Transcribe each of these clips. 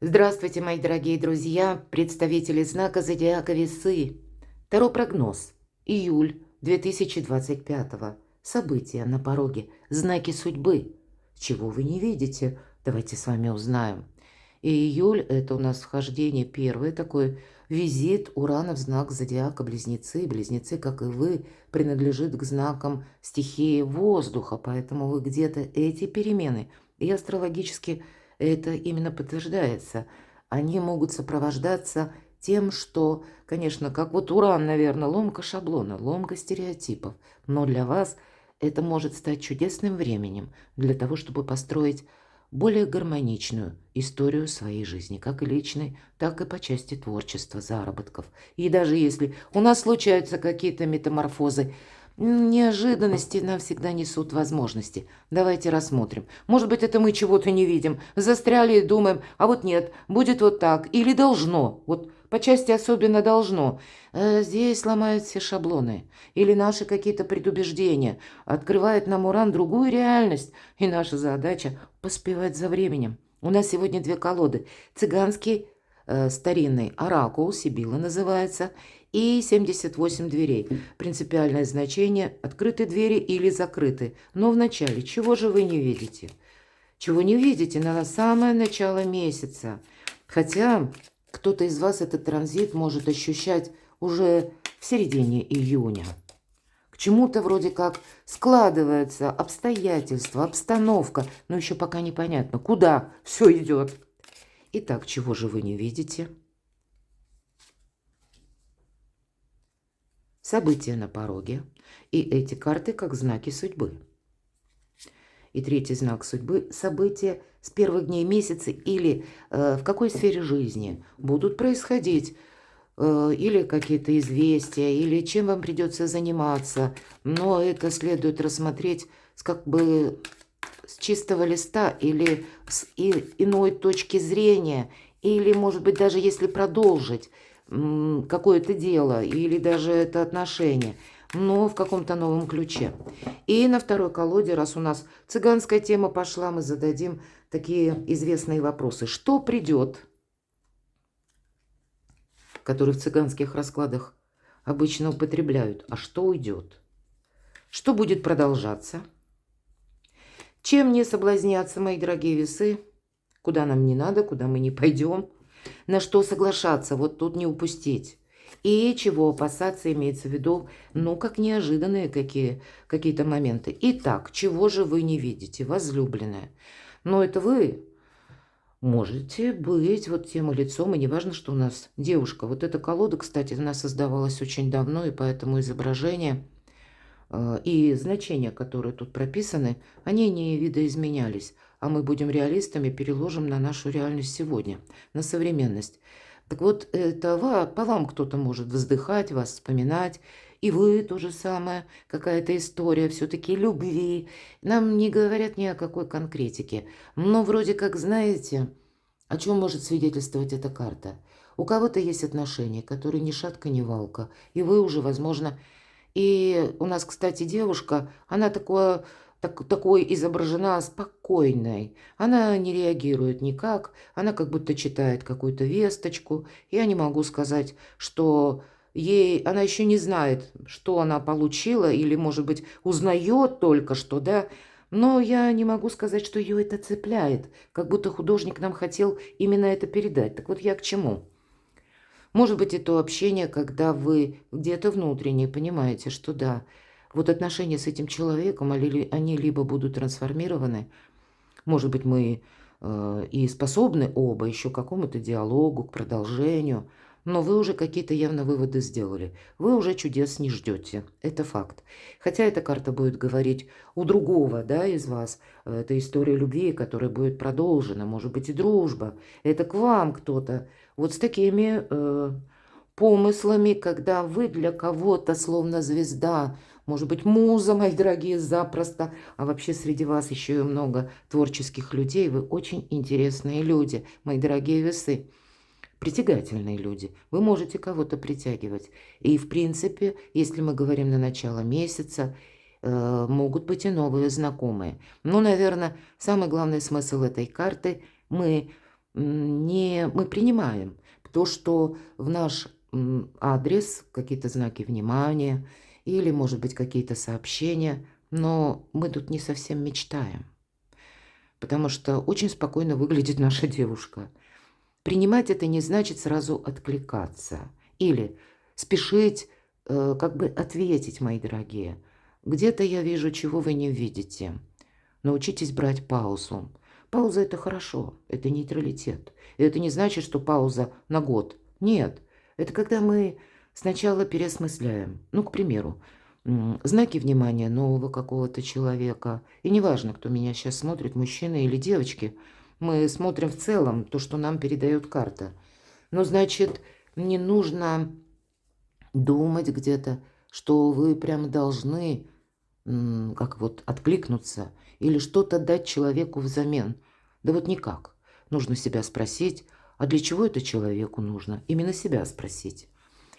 Здравствуйте, мои дорогие друзья, представители знака зодиака Весы. Таро прогноз. Июль 2025. События на пороге. Знаки судьбы. Чего вы не видите? Давайте с вами узнаем. И июль – это у нас вхождение, первый такой визит Урана в знак зодиака Близнецы. Близнецы, как и вы, принадлежит к знакам стихии воздуха, поэтому вы где-то эти перемены и астрологически это именно подтверждается. Они могут сопровождаться тем, что, конечно, как вот Уран, наверное, ломка шаблона, ломка стереотипов, но для вас это может стать чудесным временем для того, чтобы построить более гармоничную историю своей жизни, как и личной, так и по части творчества, заработков. И даже если у нас случаются какие-то метаморфозы, неожиданности нам всегда несут возможности. Давайте рассмотрим. Может быть, это мы чего-то не видим, застряли и думаем, а вот нет, будет вот так, или должно, вот по части особенно должно. Здесь ломают все шаблоны, или наши какие-то предубеждения, открывает нам Уран другую реальность, и наша задача поспевать за временем. У нас сегодня две колоды. Цыганский старинный оракул, Сибила называется, и 78 дверей. Принципиальное значение – открыты двери или закрыты. Но вначале чего же вы не видите? Чего не видите на самое начало месяца? Хотя кто-то из вас этот транзит может ощущать уже в середине июня. К чему-то вроде как складывается обстоятельства, обстановка, но еще пока непонятно, куда все идет. Итак, чего же вы не видите? События на пороге, и эти карты как знаки судьбы. И третий знак судьбы – события с первых дней месяца или в какой сфере жизни будут происходить, или какие-то известия, или чем вам придется заниматься. Но это следует рассмотреть с чистого листа или с иной точки зрения, или, может быть, даже если продолжить какое-то дело или даже это отношение, но в каком-то новом ключе. И на второй колоде, раз у нас цыганская тема пошла, мы зададим такие известные вопросы. Что придет, которые в цыганских раскладах обычно употребляют, а что уйдет? Что будет продолжаться? Чем не соблазняться, мои дорогие весы? Куда нам не надо, куда мы не пойдем? На что соглашаться, вот тут не упустить. И чего опасаться, имеется в виду, ну, как неожиданные какие-то моменты. Итак, чего же вы не видите, возлюбленная? Но это вы можете быть вот тем лицом, и не важно, что у нас девушка. Вот эта колода, кстати, она создавалась очень давно, и поэтому изображение и значения, которые тут прописаны, они не видоизменялись. А мы будем реалистами, переложим на нашу реальность сегодня, на современность. Так вот, это по вам кто-то может вздыхать, вас вспоминать, и вы то же самое, какая-то история все-таки любви. Нам не говорят ни о какой конкретике, но вроде как знаете, о чем может свидетельствовать эта карта. У кого-то есть отношения, которые ни шатка, ни валка, и вы уже, возможно, и у нас, кстати, девушка, она такой изображена спокойной. Она не реагирует никак, она как будто читает какую-то весточку. Я не могу сказать, что она еще не знает, что она получила, или, может быть, узнает только что, да. Но я не могу сказать, что ее это цепляет, как будто художник нам хотел именно это передать. Так вот я к чему? Может быть, это общение, когда вы где-то внутренне понимаете, что да, вот отношения с этим человеком, они либо будут трансформированы, может быть, мы и способны оба еще к какому-то диалогу, к продолжению, но вы уже какие-то явно выводы сделали. Вы уже чудес не ждете. Это факт. Хотя эта карта будет говорить у другого, да, из вас. Это история любви, которая будет продолжена. Может быть, и дружба. Это к вам кто-то. Вот с такими помыслами, когда вы для кого-то словно звезда, может быть, муза, мои дорогие, запросто. А вообще среди вас еще и много творческих людей. Вы очень интересные люди, мои дорогие весы. Притягательные люди. Вы можете кого-то притягивать. И, в принципе, если мы говорим на начало месяца, могут быть и новые знакомые. Но, наверное, самый главный смысл этой карты – мы мы принимаем то, что в наш адрес какие-то знаки внимания или, может быть, какие-то сообщения, но мы тут не совсем мечтаем, потому что очень спокойно выглядит наша девушка. Принимать это не значит сразу откликаться или спешить как бы ответить, мои дорогие. Где-то я вижу, чего вы не видите. Научитесь брать паузу. Пауза – это хорошо, это нейтралитет. И это не значит, что пауза на год. Нет, это когда мы сначала переосмысляем. Ну, к примеру, знаки внимания нового какого-то человека. И неважно, кто меня сейчас смотрит, мужчина или девочки, мы смотрим в целом то, что нам передает карта. Но, значит, не нужно думать где-то, что вы прям должны как вот откликнуться или что-то дать человеку взамен. Да вот никак. Нужно себя спросить, а для чего это человеку нужно? Именно себя спросить.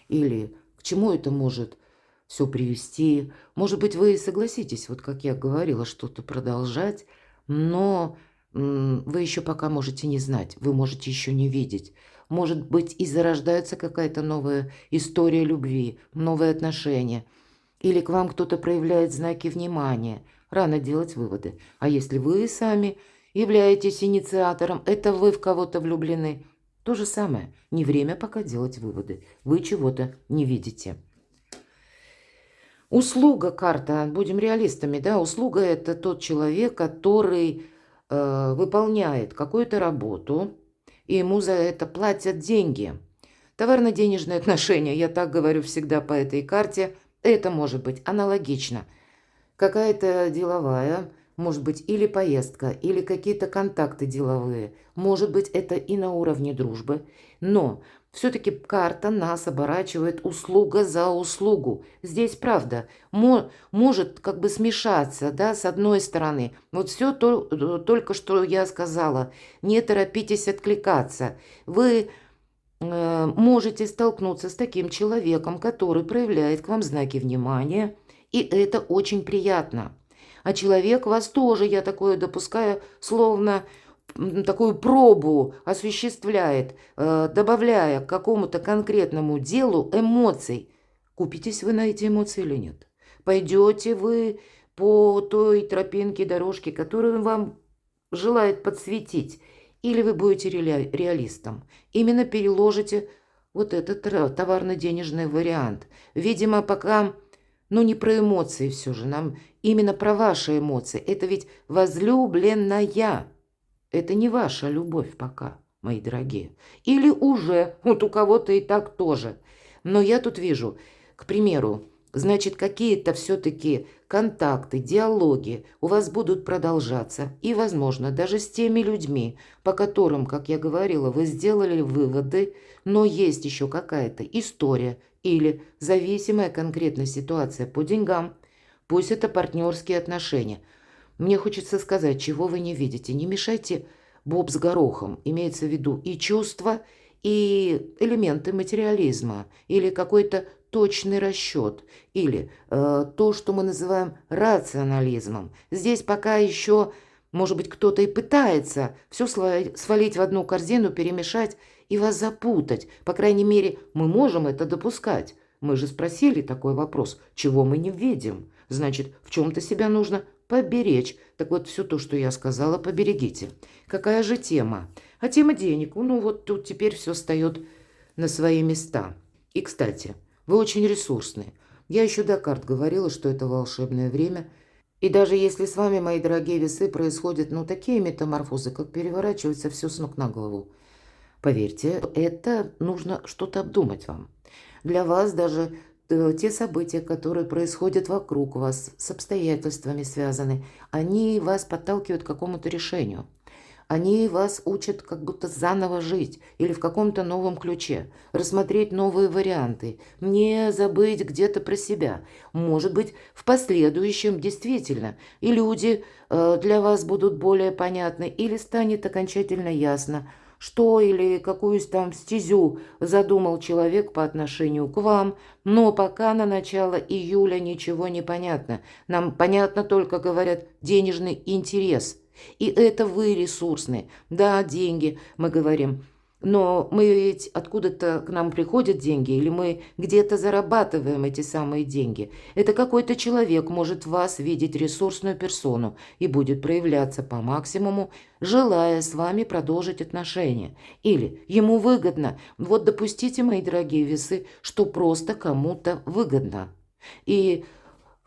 Или к чему это может все привести? Может быть, вы согласитесь, вот как я говорила, что-то продолжать, но вы еще пока можете не знать, вы можете еще не видеть. Может быть, и зарождается какая-то новая история любви, новые отношения. Или к вам кто-то проявляет знаки внимания. Рано делать выводы. А если вы сами являетесь инициатором, это вы в кого-то влюблены. То же самое. Не время пока делать выводы. Вы чего-то не видите. Услуга карта. Будем реалистами, да? Услуга – это тот человек, который выполняет какую-то работу, и ему за это платят деньги. Товарно-денежные отношения, я так говорю всегда по этой карте, это может быть аналогично. Какая-то деловая, может быть, или поездка, или какие-то контакты деловые. Может быть, это и на уровне дружбы. Но все-таки карта нас оборачивает услуга за услугу. Здесь, правда, может как бы смешаться, да, с одной стороны. Вот все только что я сказала. Не торопитесь откликаться. Вы можете столкнуться с таким человеком, который проявляет к вам знаки внимания, и это очень приятно. А человек вас тоже, я такое допускаю, словно такую пробу осуществляет, добавляя к какому-то конкретному делу эмоций. Купитесь вы на эти эмоции или нет? Пойдете вы по той тропинке, дорожке, которую вам желает подсветить, или вы будете реалистом? Именно переложите вот этот товарно-денежный вариант. Видимо, пока, не про эмоции все же, нам именно про ваши эмоции. Это ведь возлюбленная. Это не ваша любовь пока, мои дорогие. Или уже, вот у кого-то и так тоже. Но я тут вижу, к примеру, значит, какие-то все-таки контакты, диалоги у вас будут продолжаться. И, возможно, даже с теми людьми, по которым, как я говорила, вы сделали выводы, но есть еще какая-то история или зависимая конкретная ситуация по деньгам. Пусть это партнерские отношения. Мне хочется сказать, чего вы не видите. Не мешайте боб с горохом. Имеется в виду и чувства, и элементы материализма, или какой-то точный расчет, или то, что мы называем рационализмом. Здесь пока еще, может быть, кто-то и пытается все свалить в одну корзину, перемешать и вас запутать. По крайней мере, мы можем это допускать. Мы же спросили такой вопрос, чего мы не видим. Значит, в чем-то себя нужно поберечь. Так вот, все то, что я сказала, поберегите. Какая же тема? А тема денег. Вот тут теперь все встает на свои места. И, кстати, вы очень ресурсные. Я еще до карт говорила, что это волшебное время. И даже если с вами, мои дорогие весы, происходят, такие метаморфозы, как переворачивается все с ног на голову, поверьте, это нужно что-то обдумать вам. Для вас даже те события, которые происходят вокруг вас, с обстоятельствами связаны, они вас подталкивают к какому-то решению. Они вас учат как будто заново жить или в каком-то новом ключе, рассмотреть новые варианты, не забыть где-то про себя. Может быть, в последующем действительно и люди для вас будут более понятны, или станет окончательно ясно, что или какую там стезю задумал человек по отношению к вам, но пока на начало июля ничего не понятно. Нам понятно только, говорят, денежный интерес. И это вы ресурсные. Да, деньги, мы говорим, но мы ведь откуда-то к нам приходят деньги, или мы где-то зарабатываем эти самые деньги. Это какой-то человек может в вас видеть ресурсную персону и будет проявляться по максимуму, желая с вами продолжить отношения. Или ему выгодно. Вот допустите, мои дорогие весы, что просто кому-то выгодно. И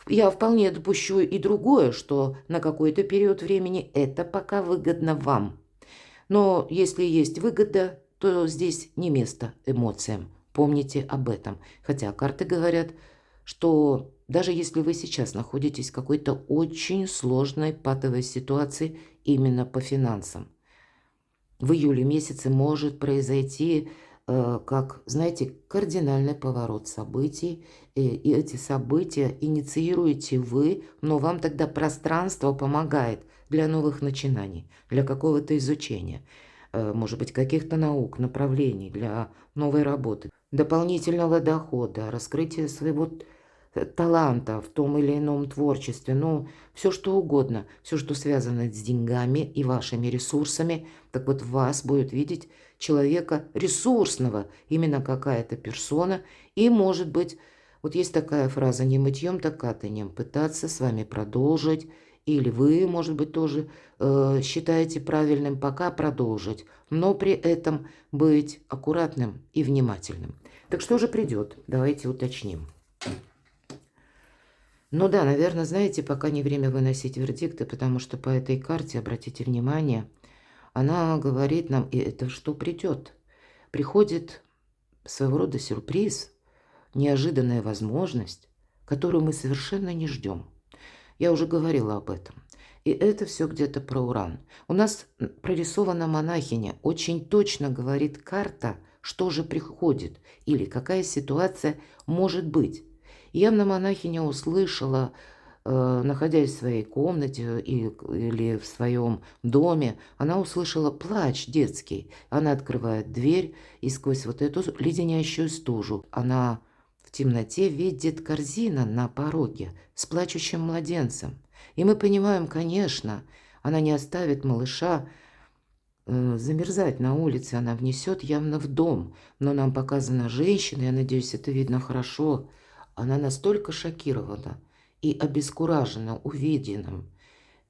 я вполне допущу и другое, что на какой-то период времени это пока выгодно вам. Но если есть выгода, то здесь не место эмоциям. Помните об этом. Хотя карты говорят, что даже если вы сейчас находитесь в какой-то очень сложной патовой ситуации именно по финансам, в июле месяце может произойти, как, знаете, кардинальный поворот событий. И эти события инициируете вы, но вам тогда пространство помогает для новых начинаний, для какого-то изучения, может быть, каких-то наук, направлений, для новой работы, дополнительного дохода, раскрытия своего таланта в том или ином творчестве, ну, все что угодно, все, что связано с деньгами и вашими ресурсами, так вот в вас будет видеть человека ресурсного, именно какая-то персона, и, может быть, вот есть такая фраза «не мытьем, так катаньем», пытаться с вами продолжить, или вы, может быть, тоже считаете правильным пока продолжить, но при этом быть аккуратным и внимательным. Так что же придет? Давайте уточним. Ну да, наверное, знаете, пока не время выносить вердикты, потому что по этой карте, обратите внимание, она говорит нам, и это что придет. Приходит своего рода сюрприз, неожиданная возможность, которую мы совершенно не ждем. Я уже говорила об этом. И это все где-то про Уран. У нас прорисована монахиня. Очень точно говорит карта, что же приходит или какая ситуация может быть. Явно монахиня услышала, находясь в своей комнате или в своем доме, она услышала плач детский. Она открывает дверь, и сквозь вот эту леденящую стужу она в темноте видит корзина на пороге с плачущим младенцем. И мы понимаем, конечно, она не оставит малыша замерзать на улице, она внесет явно в дом. Но нам показана женщина, я надеюсь, это видно хорошо. Она настолько шокирована и обескуражена увиденным.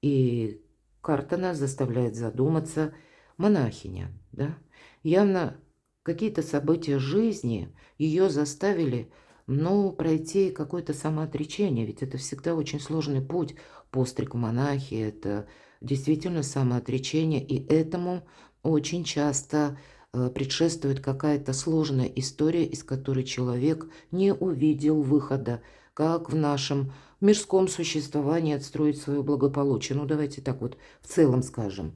И карта нас заставляет задуматься. Монахиня, да? Явно какие-то события жизни ее заставили, ну, пройти какое-то самоотречение. Ведь это всегда очень сложный путь. Постриг в монахи – это действительно самоотречение. И этому очень часто предшествует какая-то сложная история, из которой человек не увидел выхода, как в нашем мирском существовании отстроить свое благополучие. Ну, давайте так вот в целом скажем.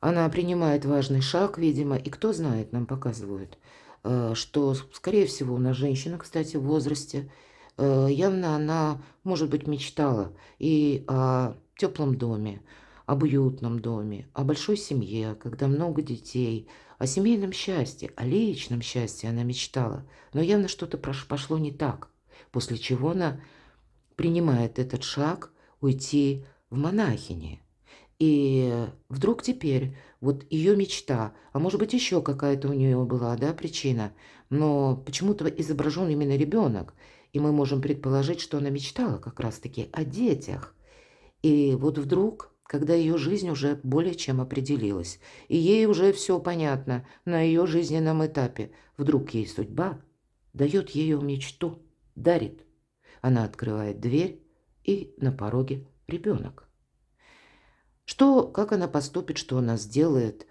Она принимает важный шаг, видимо, и кто знает, нам показывают, что, скорее всего, у нас женщина, кстати, в возрасте, явно она, может быть, мечтала и о теплом доме, об уютном доме, о большой семье, когда много детей, о семейном счастье, о личном счастье она мечтала. Но явно что-то пошло не так, после чего она принимает этот шаг уйти в монахини. И вдруг теперь вот ее мечта, а может быть еще какая-то у нее была, да, причина, но почему-то изображен именно ребенок, и мы можем предположить, что она мечтала как раз-таки о детях. И вот вдруг, когда ее жизнь уже более чем определилась, и ей уже все понятно на ее жизненном этапе, вдруг ей судьба дает ее мечту, дарит. Она открывает дверь, и на пороге ребенок. Что, как она поступит, что она сделает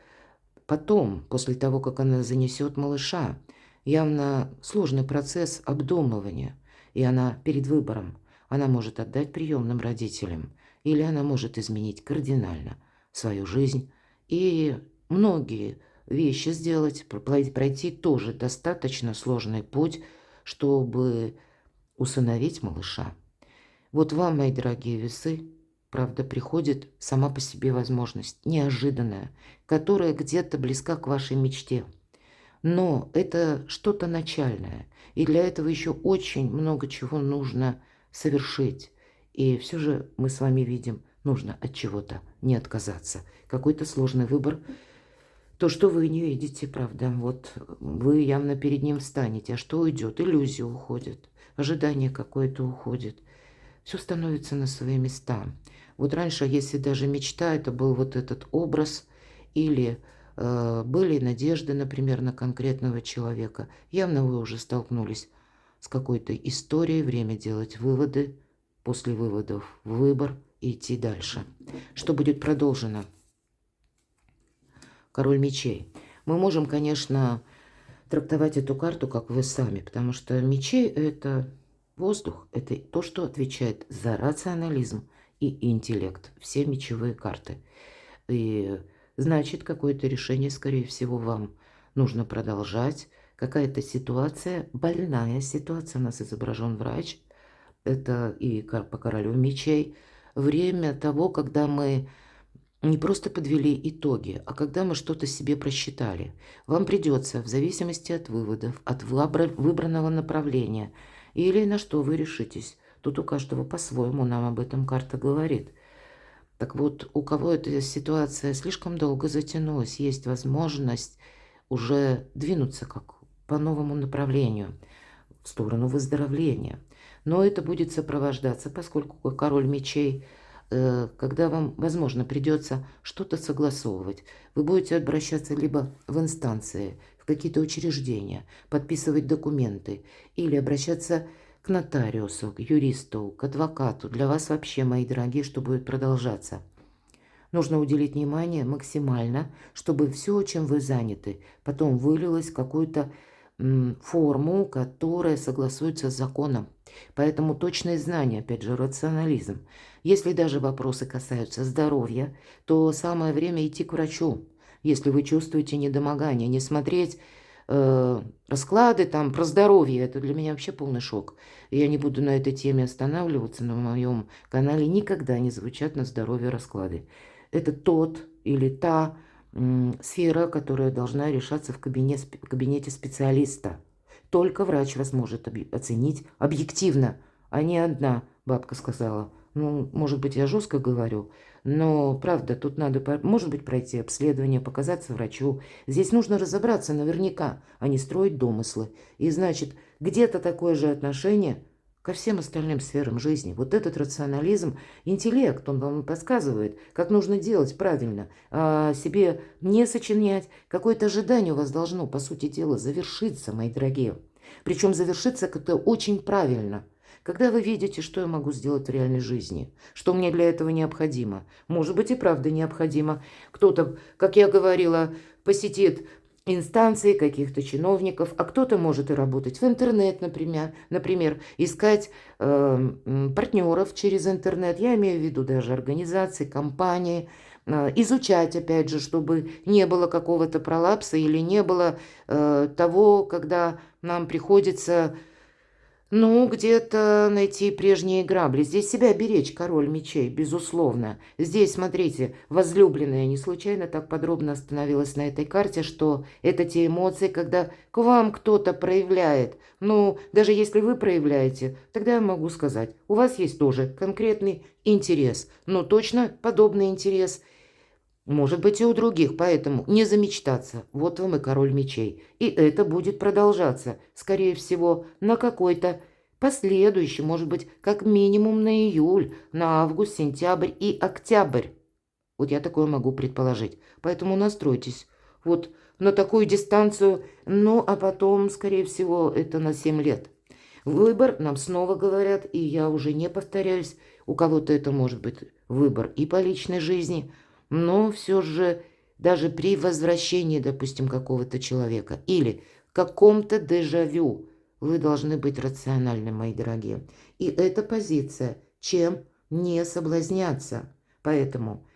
потом, после того, как она занесет малыша? Явно сложный процесс обдумывания, и она перед выбором. Она может отдать приемным родителям, или она может изменить кардинально свою жизнь и многие вещи сделать, пройти тоже достаточно сложный путь, чтобы усыновить малыша. Вот вам, мои дорогие весы, правда, приходит сама по себе возможность, неожиданная, которая где-то близка к вашей мечте. Но это что-то начальное, и для этого еще очень много чего нужно совершить. И все же мы с вами видим нужно от чего-то не отказаться. Какой-то сложный выбор. То, что вы не видите, правда. Вот вы явно перед ним встанете. А что уйдет? Иллюзия уходит. Ожидание какое-то уходит. Все становится на свои места. Вот раньше, если даже мечта, это был вот этот образ, или были надежды, например, на конкретного человека. Явно вы уже столкнулись с какой-то историей. Время делать выводы. После выводов выбор и идти дальше. Что будет продолжено? Король мечей. Мы можем, конечно, трактовать эту карту, как вы сами, потому что мечей – это воздух, это то, что отвечает за рационализм и интеллект. Все мечевые карты. И значит, какое-то решение, скорее всего, вам нужно продолжать. Какая-то ситуация, больная ситуация, у нас изображен врач, это и по королю мечей. Время того, когда мы не просто подвели итоги, а когда мы что-то себе просчитали. Вам придется, в зависимости от выводов, от выбранного направления, или на что вы решитесь. Тут у каждого по-своему, нам об этом карта говорит. Так вот, у кого эта ситуация слишком долго затянулась, есть возможность уже двинуться как по новому направлению, в сторону выздоровления. Но это будет сопровождаться, поскольку король мечей, когда вам, возможно, придется что-то согласовывать. Вы будете обращаться либо в инстанции, в какие-то учреждения, подписывать документы, или обращаться к нотариусу, к юристу, к адвокату. Для вас вообще, мои дорогие, что будет продолжаться. Нужно уделить внимание максимально, чтобы все, чем вы заняты, потом вылилось в какую-то форму, которая согласуется с законом. Поэтому точные знания, опять же, рационализм. Если даже вопросы касаются здоровья, то самое время идти к врачу. Если вы чувствуете недомогание, не смотреть расклады там про здоровье, это для меня вообще полный шок. Я не буду на этой теме останавливаться, на моем канале никогда не звучат на здоровье расклады. Это тот или та сфера, которая должна решаться в кабинете специалиста. Только врач вас может оценить объективно, а не одна бабка сказала. Ну, может быть, я жестко говорю, но правда, тут надо, может быть, пройти обследование, показаться врачу. Здесь нужно разобраться наверняка, а не строить домыслы. И значит, где-то такое же отношение ко всем остальным сферам жизни. Вот этот рационализм, интеллект, он вам подсказывает, как нужно делать правильно, а себе не сочинять. Какое-то ожидание у вас должно, по сути дела, завершиться, мои дорогие. Причем завершиться как-то очень правильно. Когда вы видите, что я могу сделать в реальной жизни, что мне для этого необходимо. Может быть, и правда необходимо. Кто-то, как я говорила, посетит инстанции, каких-то чиновников, а кто-то может и работать в интернет, например искать партнеров через интернет, я имею в виду даже организации, компании, изучать, опять же, чтобы не было какого-то пролапса или не было того, когда нам приходится где-то найти прежние грабли. Здесь себя беречь, король мечей, безусловно. Здесь, смотрите, возлюбленная, не случайно так подробно остановилась на этой карте, что это те эмоции, когда к вам кто-то проявляет. Даже если вы проявляете, тогда я могу сказать, у вас есть тоже конкретный интерес. Точно подобный интерес. Может быть и у других, поэтому не замечтаться. Вот вам и король мечей. И это будет продолжаться, скорее всего, на какой-то последующий, может быть, как минимум на июль, на август, сентябрь и октябрь. Вот я такое могу предположить. Поэтому настройтесь вот на такую дистанцию, а потом, скорее всего, это на 7 лет. Выбор нам снова говорят, и я уже не повторяюсь, у кого-то это может быть выбор и по личной жизни, но все же даже при возвращении, допустим, какого-то человека или каком-то дежавю вы должны быть рациональны, мои дорогие. И эта позиция, чем не соблазняться. Поэтому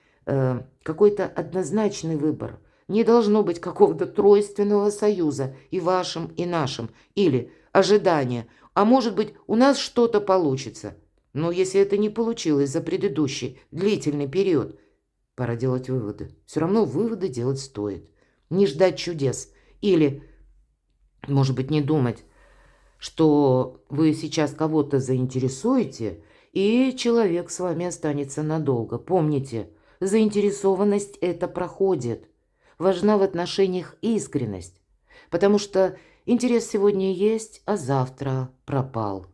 какой-то однозначный выбор. Не должно быть какого-то тройственного союза и вашим, и нашим. Или ожидания. А может быть, у нас что-то получится. Но если это не получилось за предыдущий длительный период, пора делать выводы. Все равно выводы делать стоит. Не ждать чудес. Или, может быть, не думать, что вы сейчас кого-то заинтересуете, и человек с вами останется надолго. Помните, заинтересованность это проходит. Важна в отношениях искренность, потому что интерес сегодня есть, а завтра пропал.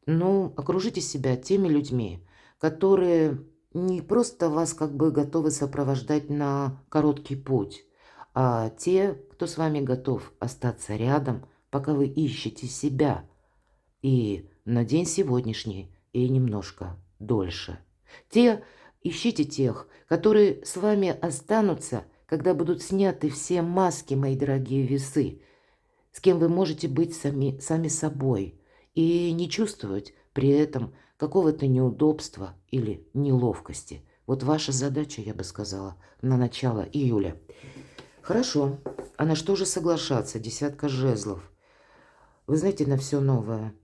Ну, окружите себя теми людьми, которые не просто вас как бы готовы сопровождать на короткий путь, а те, кто с вами готов остаться рядом, пока вы ищете себя. И на день сегодняшний, и немножко дольше. Ищите тех, которые с вами останутся, когда будут сняты все маски, мои дорогие весы, с кем вы можете быть сами собой и не чувствовать при этом какого-то неудобства или неловкости. Вот ваша задача, я бы сказала, на начало июля. Хорошо, а на что же соглашаться? Десятка жезлов. Вы знаете, на все новое.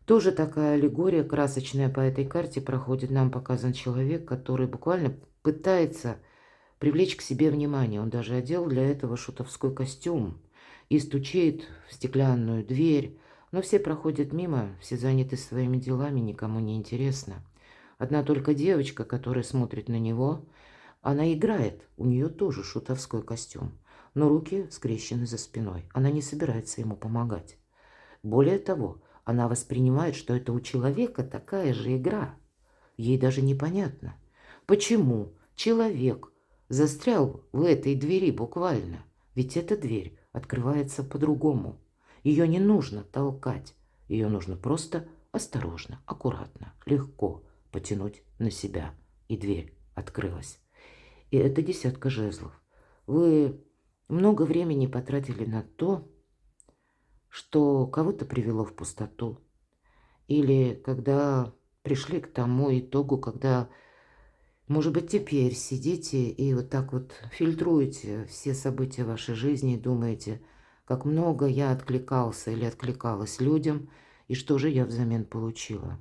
Тоже такая аллегория красочная по этой карте проходит. Нам показан человек, который буквально пытается привлечь к себе внимание. Он даже одел для этого шутовской костюм и стучит в стеклянную дверь. Но все проходят мимо, все заняты своими делами, никому не интересно. Одна только девочка, которая смотрит на него, она играет, у нее тоже шутовской костюм, но руки скрещены за спиной. Она не собирается ему помогать. Более того, она воспринимает, что это у человека такая же игра. Ей даже непонятно, почему человек застрял в этой двери буквально. Ведь эта дверь открывается по-другому. Ее не нужно толкать. Ее нужно просто осторожно, аккуратно, легко потянуть на себя. И дверь открылась. И это десятка жезлов. Вы много времени потратили на то, что кого-то привело в пустоту. Или когда пришли к тому итогу, когда, может быть, теперь сидите и вот так вот фильтруете все события вашей жизни и думаете, как много я откликался или откликалась людям, и что же я взамен получила.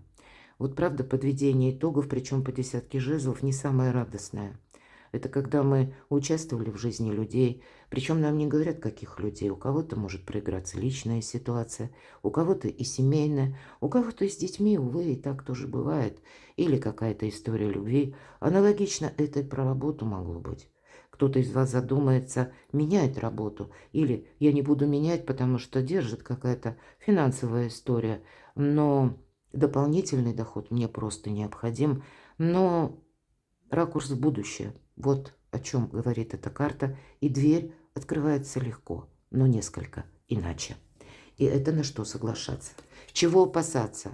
Вот правда, подведение итогов, причем по десятке жезлов, не самое радостное. Это когда мы участвовали в жизни людей, причем нам не говорят, каких людей. У кого-то может проиграться личная ситуация, у кого-то и семейная, у кого-то и с детьми, увы, и так тоже бывает. Или какая-то история любви. Аналогично это и про работу могло быть. Кто-то из вас задумается менять работу, или я не буду менять, потому что держит какая-то финансовая история, но дополнительный доход мне просто необходим, но ракурс в будущее. Вот о чем говорит эта карта. И дверь открывается легко, но несколько иначе. И это на что соглашаться? Чего опасаться?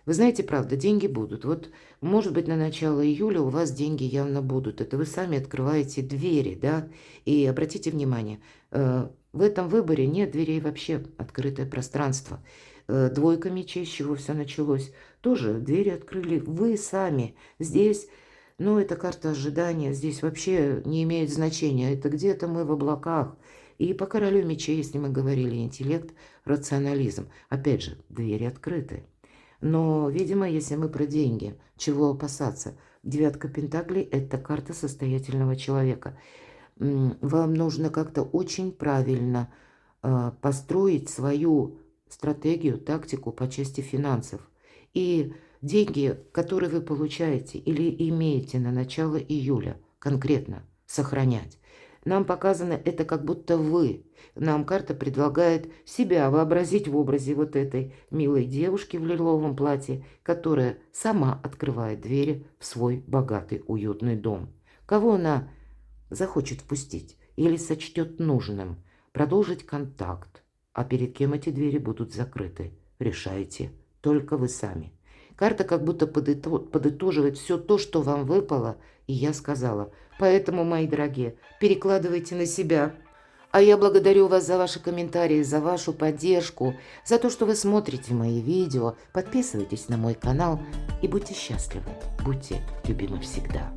Вы знаете, правда, деньги будут. Вот, может быть, на начало июля у вас деньги явно будут. Это вы сами открываете двери, да? И обратите внимание, в этом выборе нет дверей вообще, открытое пространство. Двойка мечей, с чего все началось, тоже двери открыли вы сами. Здесь... Но эта карта ожидания здесь вообще не имеет значения. Это где-то мы в облаках. И по королю мечей, если мы говорили, интеллект, рационализм. Опять же, двери открыты. Но, видимо, если мы про деньги, чего опасаться? Девятка пентаклей – это карта состоятельного человека. Вам нужно как-то очень правильно построить свою стратегию, тактику по части финансов. И деньги, которые вы получаете или имеете на начало июля, конкретно сохранять. Нам показано это как будто вы. Нам карта предлагает себя вообразить в образе вот этой милой девушки в лиловом платье, которая сама открывает двери в свой богатый уютный дом. Кого она захочет впустить или сочтет нужным продолжить контакт, а перед кем эти двери будут закрыты, решайте только вы сами. Карта как будто подытоживает все то, что вам выпало, и я сказала. Поэтому, мои дорогие, перекладывайте на себя. А я благодарю вас за ваши комментарии, за вашу поддержку, за то, что вы смотрите мои видео. Подписывайтесь на мой канал и будьте счастливы, будьте любимы всегда.